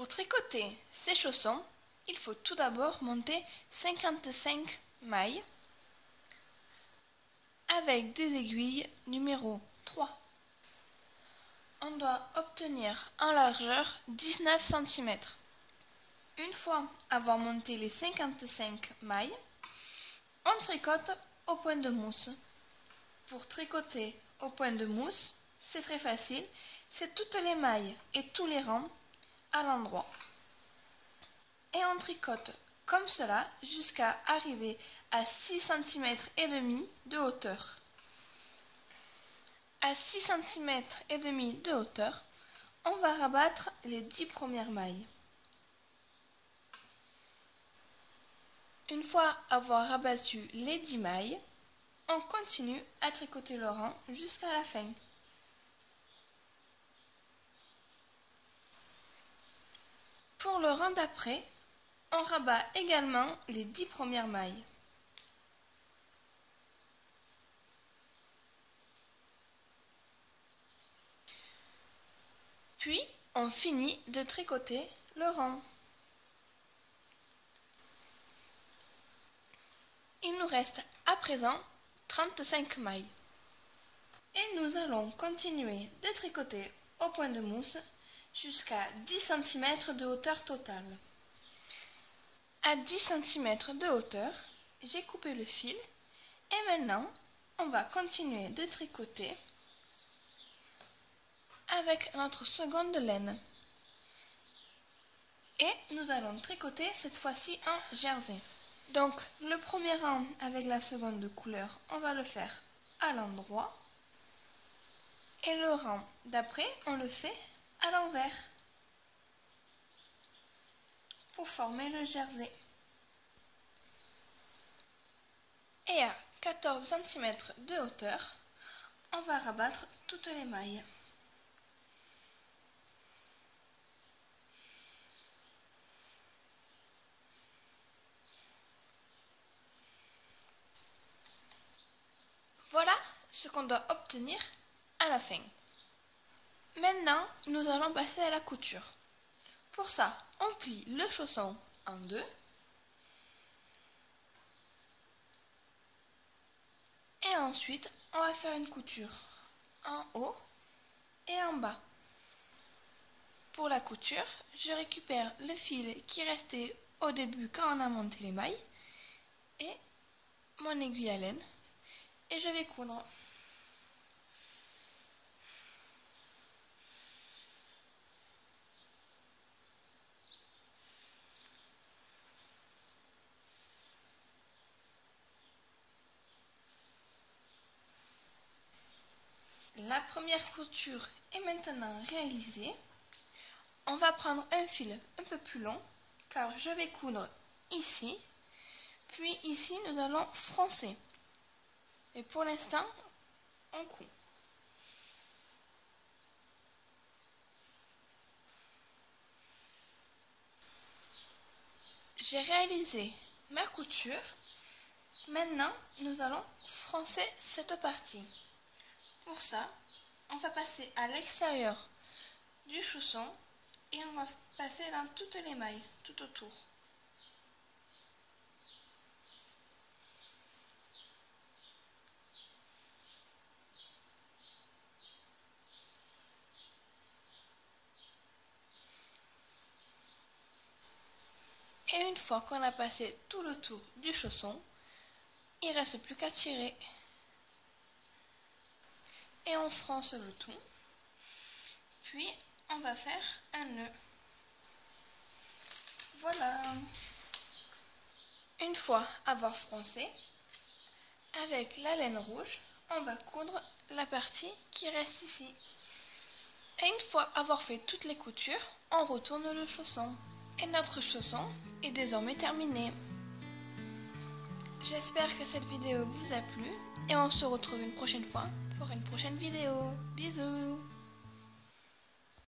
Pour tricoter ces chaussons, il faut tout d'abord monter 55 mailles avec des aiguilles numéro 3. On doit obtenir en largeur 19 cm. Une fois avoir monté les 55 mailles, on tricote au point de mousse. Pour tricoter au point de mousse, c'est très facile, c'est toutes les mailles et tous les rangs à l'endroit. Et on tricote comme cela jusqu'à arriver à 6 cm et demi de hauteur. À 6 cm et demi de hauteur, on va rabattre les 10 premières mailles. Une fois avoir rabattu les 10 mailles, on continue à tricoter le rang jusqu'à la fin. Pour le rang d'après, on rabat également les 10 premières mailles. Puis, on finit de tricoter le rang. Il nous reste à présent 35 mailles. Et nous allons continuer de tricoter au point de mousse jusqu'à 10 cm de hauteur totale. À 10 cm de hauteur, j'ai coupé le fil et maintenant on va continuer de tricoter avec notre seconde laine. Et nous allons tricoter cette fois-ci en jersey. Donc le premier rang avec la seconde couleur, on va le faire à l'endroit. Et le rang d'après, on le fait à l'envers pour former le jersey. Et à 14 cm de hauteur, on va rabattre toutes les mailles. Voilà ce qu'on doit obtenir à la fin. Maintenant, nous allons passer à la couture. Pour ça, on plie le chausson en deux. Et ensuite, on va faire une couture en haut et en bas. Pour la couture, je récupère le fil qui restait au début quand on a monté les mailles et mon aiguille à laine et je vais coudre. La première couture est maintenant réalisée. On va prendre un fil un peu plus long car je vais coudre ici. Puis ici, nous allons froncer. Et pour l'instant, on coud. J'ai réalisé ma couture. Maintenant, nous allons froncer cette partie. Pour ça, on va passer à l'extérieur du chausson et on va passer dans toutes les mailles, tout autour. Et une fois qu'on a passé tout le tour du chausson, il ne reste plus qu'à tirer. Et on fronce le tout. Puis on va faire un nœud. Voilà. Une fois avoir froncé, avec la laine rouge, on va coudre la partie qui reste ici. Et une fois avoir fait toutes les coutures, on retourne le chausson. Et notre chausson est désormais terminé. J'espère que cette vidéo vous a plu et on se retrouve une prochaine fois pour une prochaine vidéo. Bisous!